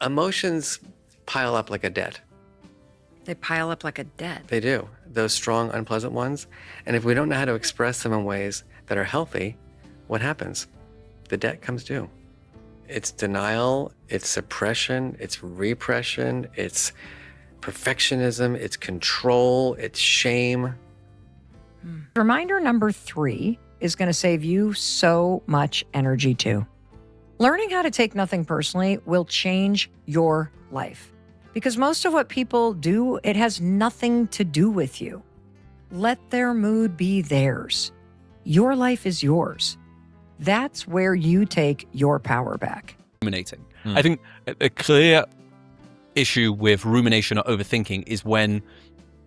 Emotions pile up like a debt. They pile up like a debt. They do. Those strong, unpleasant ones. And if we don't know how to express them in ways that are healthy, what happens? The debt comes due. It's denial, it's suppression, it's repression, it's perfectionism, it's control, it's shame. Reminder number 3 is going to save you so much energy too. Learning how to take nothing personally will change your life. Because most of what people do, it has nothing to do with you. Let their mood be theirs. Your life is yours. That's where you take your power back. Ruminating. I think a clear issue with rumination or overthinking is when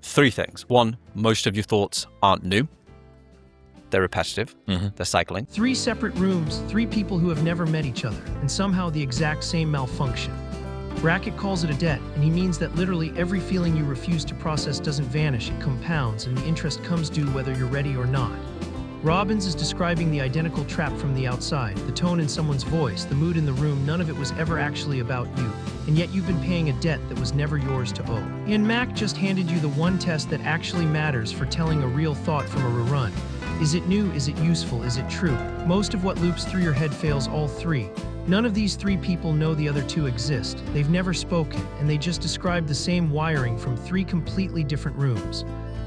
3 things. 1, most of your thoughts aren't new. They're repetitive. They're cycling. 3 separate rooms, 3 people who have never met each other, and somehow the exact same malfunction. Brackett calls it a debt, and he means that literally every feeling you refuse to process doesn't vanish, it compounds, and the interest comes due whether you're ready or not. Robbins is describing the identical trap from the outside, the tone in someone's voice, the mood in the room, none of it was ever actually about you, and yet you've been paying a debt that was never yours to owe. And Mack just handed you the one test that actually matters for telling a real thought from a rerun. Is it new? Is it useful? Is it true? Most of what loops through your head fails all 3. None of these 3 people know the other 2 exist. They've never spoken, and they just describe the same wiring from 3 completely different rooms.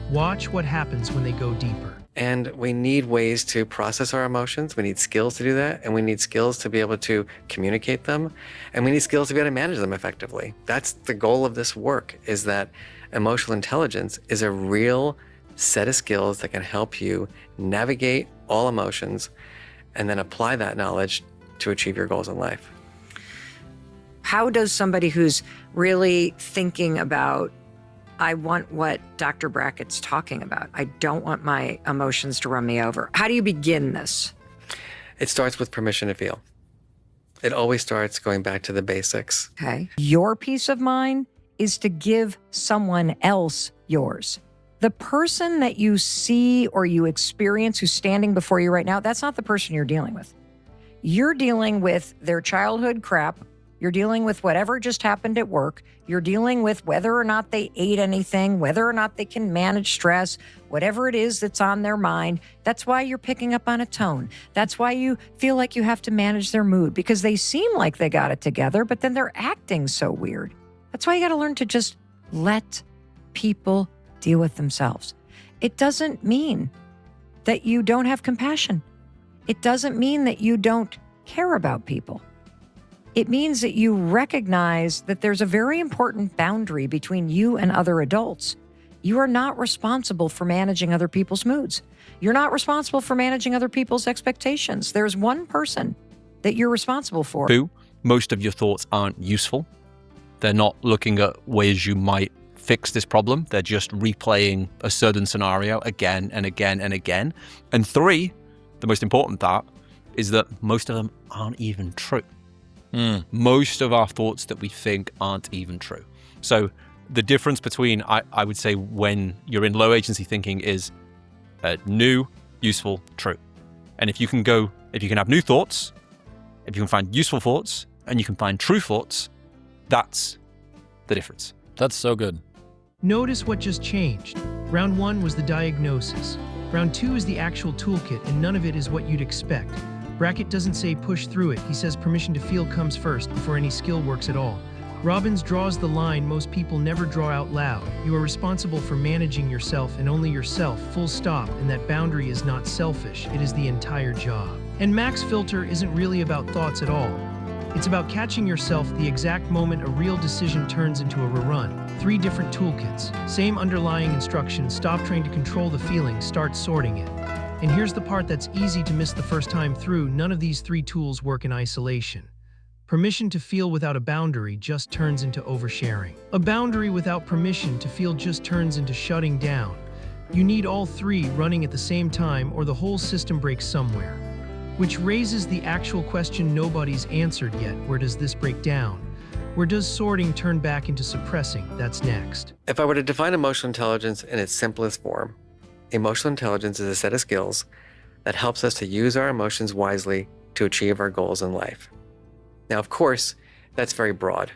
Watch what happens when they go deeper. And we need ways to process our emotions. We need skills to do that. And we need skills to be able to communicate them. And we need skills to be able to manage them effectively. That's the goal of this work, is that emotional intelligence is a real set of skills that can help you navigate all emotions and then apply that knowledge to achieve your goals in life. How does somebody who's really thinking about, I want what Dr. Brackett's talking about, I don't want my emotions to run me over, how do you begin this? It starts with permission to feel. It always starts going back to the basics. Okay. Your peace of mind is to give someone else yours. The person that you see or you experience who's standing before you right now, that's not the person you're dealing with. You're dealing with their childhood crap. You're dealing with whatever just happened at work. You're dealing with whether or not they ate anything, whether or not they can manage stress, whatever it is that's on their mind. That's why you're picking up on a tone. That's why you feel like you have to manage their mood, because they seem like they got it together, but then they're acting so weird. That's why you got to learn to just let people deal with themselves. It doesn't mean that you don't have compassion. It doesn't mean that you don't care about people. It means that you recognize that there's a very important boundary between you and other adults. You are not responsible for managing other people's moods. You're not responsible for managing other people's expectations. There's one person that you're responsible for. 2, most of your thoughts aren't useful. They're not looking at ways you might fix this problem. They're just replaying a certain scenario again and again and again. And 3, the most important part, is that most of them aren't even true. Most of our thoughts that we think aren't even true. So the difference between, I would say, when you're in low agency thinking is new, useful, true. And if you can have new thoughts, if you can find useful thoughts, and you can find true thoughts, that's the difference. That's so good. Notice what just changed. Round 1 was the diagnosis. Round 2 is the actual toolkit, and none of it is what you'd expect. Brackett doesn't say push through it. He says permission to feel comes first before any skill works at all. Robbins draws the line most people never draw out loud. You are responsible for managing yourself and only yourself, full stop, and that boundary is not selfish. It is the entire job. And Mack's filter isn't really about thoughts at all. It's about catching yourself the exact moment a real decision turns into a rerun. 3 different toolkits, same underlying instruction, stop trying to control the feeling, start sorting it. And here's the part that's easy to miss the first time through, none of these 3 tools work in isolation. Permission to feel without a boundary just turns into oversharing. A boundary without permission to feel just turns into shutting down. You need all 3 running at the same time or the whole system breaks somewhere. Which raises the actual question nobody's answered yet, where does this break down? Where does sorting turn back into suppressing? That's next. If I were to define emotional intelligence in its simplest form, emotional intelligence is a set of skills that helps us to use our emotions wisely to achieve our goals in life. Now, of course, that's very broad.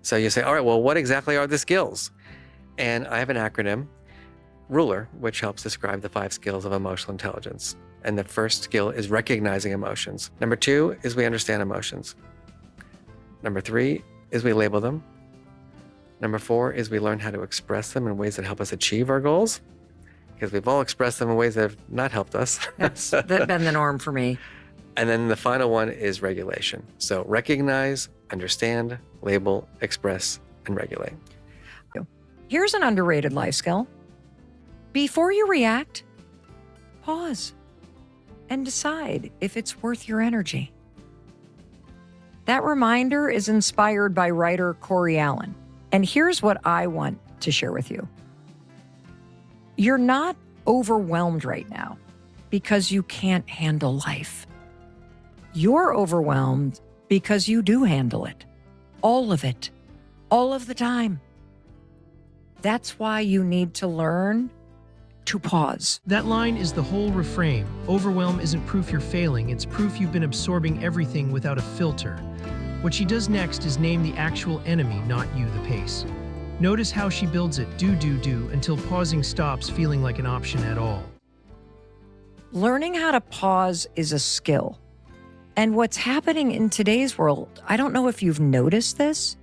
So you say, all right, well, what exactly are the skills? And I have an acronym, RULER, which helps describe the 5 skills of emotional intelligence. And the first skill is recognizing emotions. Number 2 is we understand emotions. Number 3 is we label them. Number 4 is we learn how to express them in ways that help us achieve our goals, because we've all expressed them in ways that have not helped us. That's been the norm for me. And then the final one is regulation. So recognize, understand, label, express, and regulate. Here's an underrated life skill. Before you react, pause and decide if it's worth your energy. That reminder is inspired by writer Corey Allen. And here's what I want to share with you. You're not overwhelmed right now because you can't handle life. You're overwhelmed because you do handle it. All of it. All of the time. That's why you need to learn to pause. That line is the whole refrain. Overwhelm isn't proof you're failing, it's proof you've been absorbing everything without a filter. What she does next is name the actual enemy, not you, the pace. Notice how she builds it, do, until pausing stops feeling like an option at all. Learning how to pause is a skill. And what's happening in today's world, I don't know if you've noticed this,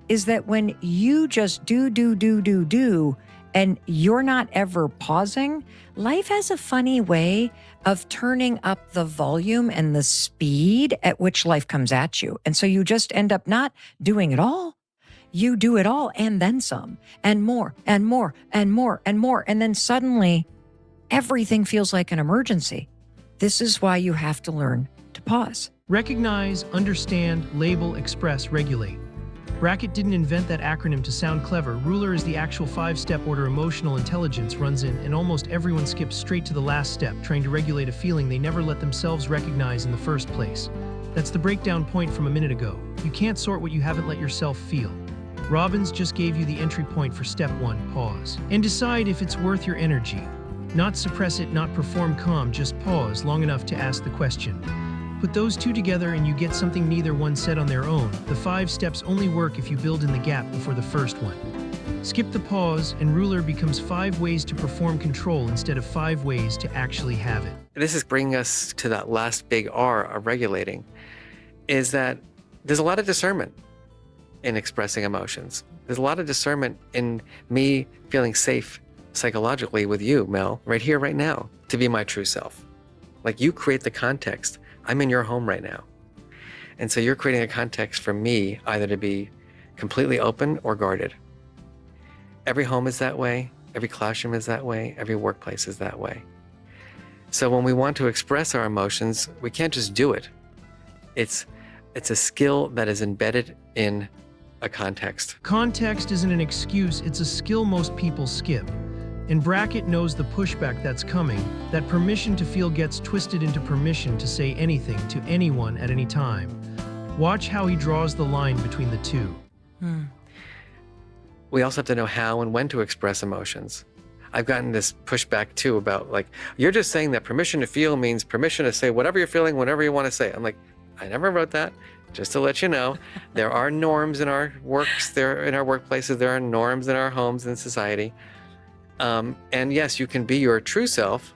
is that when you just do, and you're not ever pausing, life has a funny way of turning up the volume and the speed at which life comes at you. And so you just end up not doing it all. You do it all and then some, and more, and more, and more, and more. And then suddenly everything feels like an emergency. This is why you have to learn to pause. Recognize, understand, label, express, regulate. Brackett didn't invent that acronym to sound clever. RULER is the actual 5-step order emotional intelligence runs in, and almost everyone skips straight to the last step, trying to regulate a feeling they never let themselves recognize in the first place. That's the breakdown point from a minute ago. You can't sort what you haven't let yourself feel. Robbins just gave you the entry point for step 1, pause. And decide if it's worth your energy. Not suppress it, not perform calm, just pause long enough to ask the question. Put those two together and you get something neither one said on their own. The 5 steps only work if you build in the gap before the first one. Skip the pause and RULER becomes 5 ways to perform control instead of 5 ways to actually have it. This is bringing us to that last big R of regulating, is that there's a lot of discernment in expressing emotions. There's a lot of discernment in me feeling safe psychologically with you, Mel, right here, right now, to be my true self. Like, you create the context. I'm in your home right now. And so you're creating a context for me either to be completely open or guarded. Every home is that way. Every classroom is that way. Every workplace is that way. So when we want to express our emotions, we can't just do it. It's a skill that is embedded in a context. Context isn't an excuse, it's a skill most people skip. And Brackett knows the pushback that's coming. That permission to feel gets twisted into permission to say anything to anyone at any time. Watch how he draws the line between the two. We also have to know how and when to express emotions. I've gotten this pushback too about, like, you're just saying that permission to feel means permission to say whatever you're feeling, whatever you want to say. I'm like, I never wrote that. Just to let you know, there are norms in our works, there in our workplaces, there are norms in our homes and society. And yes, you can be your true self,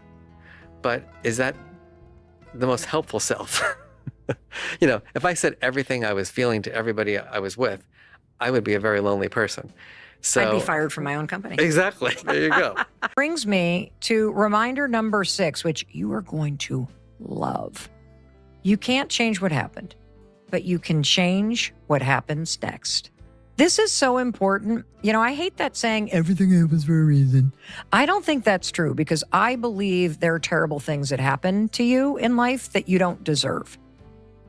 but is that the most helpful self? You know, if I said everything I was feeling to everybody I was with, I would be a very lonely person. So I'd be fired from my own company. Exactly. There you go. Brings me to reminder number 6, which you are going to love. You can't change what happened, but you can change what happens next. This is so important. You know, I hate that saying, everything happens for a reason. I don't think that's true, because I believe there are terrible things that happen to you in life that you don't deserve.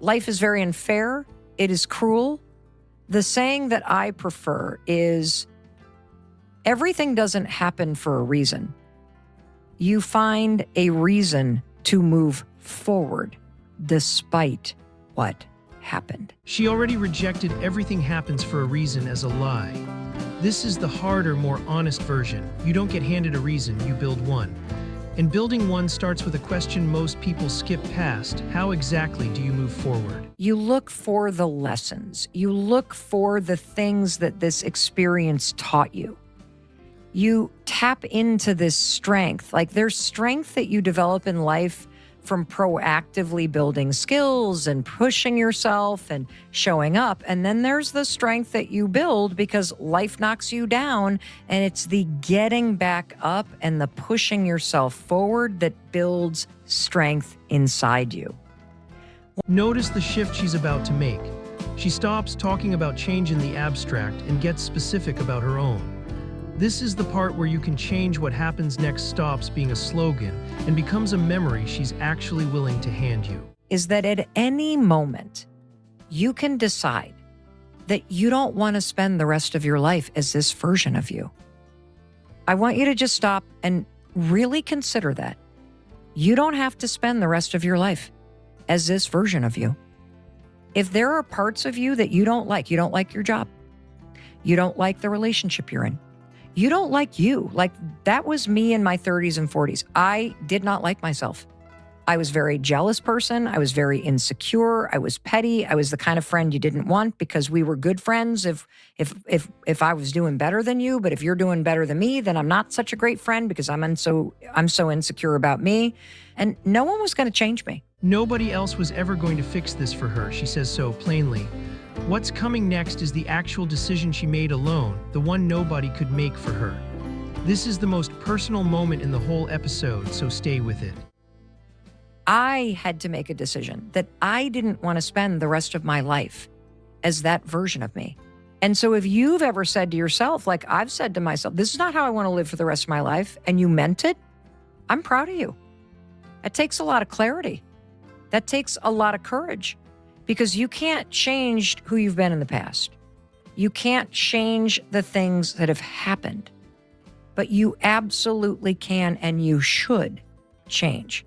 Life is very unfair. It is cruel. The saying that I prefer is, everything doesn't happen for a reason. You find a reason to move forward despite what happened. She already rejected everything happens for a reason as a lie. This is the harder, more honest version. You don't get handed a reason, you build one. And building one starts with a question most people skip past. How exactly do you move forward? You look for the lessons. You look for the things that this experience taught you. You tap into this strength. Like there's strength that you develop in life from proactively building skills and pushing yourself and showing up. And then there's the strength that you build because life knocks you down. And it's the getting back up and the pushing yourself forward that builds strength inside you. Notice the shift she's about to make. She stops talking about change in the abstract and gets specific about her own. This is the part where you can change what happens next stops being a slogan and becomes a memory she's actually willing to hand you. Is that at any moment, you can decide that you don't want to spend the rest of your life as this version of you. I want you to just stop and really consider that. You don't have to spend the rest of your life as this version of you. If there are parts of you that you don't like your job, you don't like the relationship you're in, you don't like you. Like that was me in my 30s and 40s. I did not like myself. I was a very jealous person. I was very insecure. I was petty. I was the kind of friend you didn't want because we were good friends if I was doing better than you. But if you're doing better than me, then I'm not such a great friend because I'm so insecure about me. And no one was going to change me. Nobody else was ever going to fix this for her, she says so plainly. What's coming next is the actual decision she made alone, the one nobody could make for her. This is the most personal moment in the whole episode, so stay with it. I had to make a decision that I didn't want to spend the rest of my life as that version of me. And so if you've ever said to yourself, like I've said to myself, this is not how I want to live for the rest of my life, and you meant it, I'm proud of you. That takes a lot of clarity. That takes a lot of courage. Because you can't change who you've been in the past. You can't change the things that have happened. But you absolutely can and you should change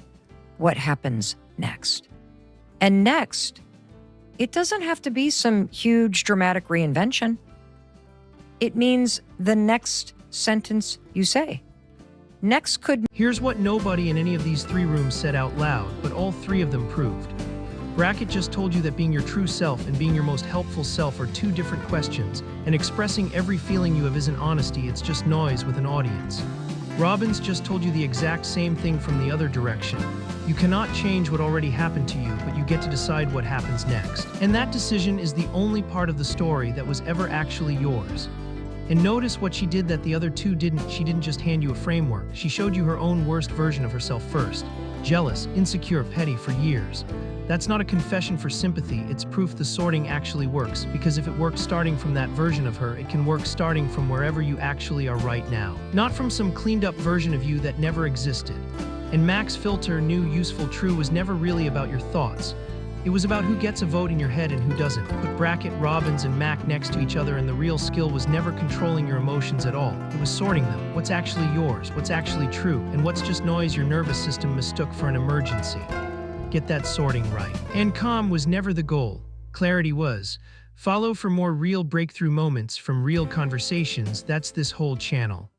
what happens next. And next, it doesn't have to be some huge dramatic reinvention. It means the next sentence you say. Next could... Here's what nobody in any of these three rooms said out loud, but all three of them proved. Brackett just told you that being your true self and being your most helpful self are two different questions, and expressing every feeling you have isn't honesty, it's just noise with an audience. Robbins just told you the exact same thing from the other direction. You cannot change what already happened to you, but you get to decide what happens next. And that decision is the only part of the story that was ever actually yours. And notice what she did that the other two didn't. She didn't just hand you a framework. She showed you her own worst version of herself first. Jealous, insecure, petty for years. That's not a confession for sympathy, it's proof the sorting actually works, because if it works starting from that version of her, it can work starting from wherever you actually are right now. Not from some cleaned up version of you that never existed. And Mack's filter, new, useful, true, was never really about your thoughts. It was about who gets a vote in your head and who doesn't. Put Brackett, Robbins, and Mack next to each other, and the real skill was never controlling your emotions at all. It was sorting them. What's actually yours, what's actually true, and what's just noise your nervous system mistook for an emergency. Get that sorting right. And calm was never the goal. Clarity was. Follow for more real breakthrough moments from real conversations. That's this whole channel.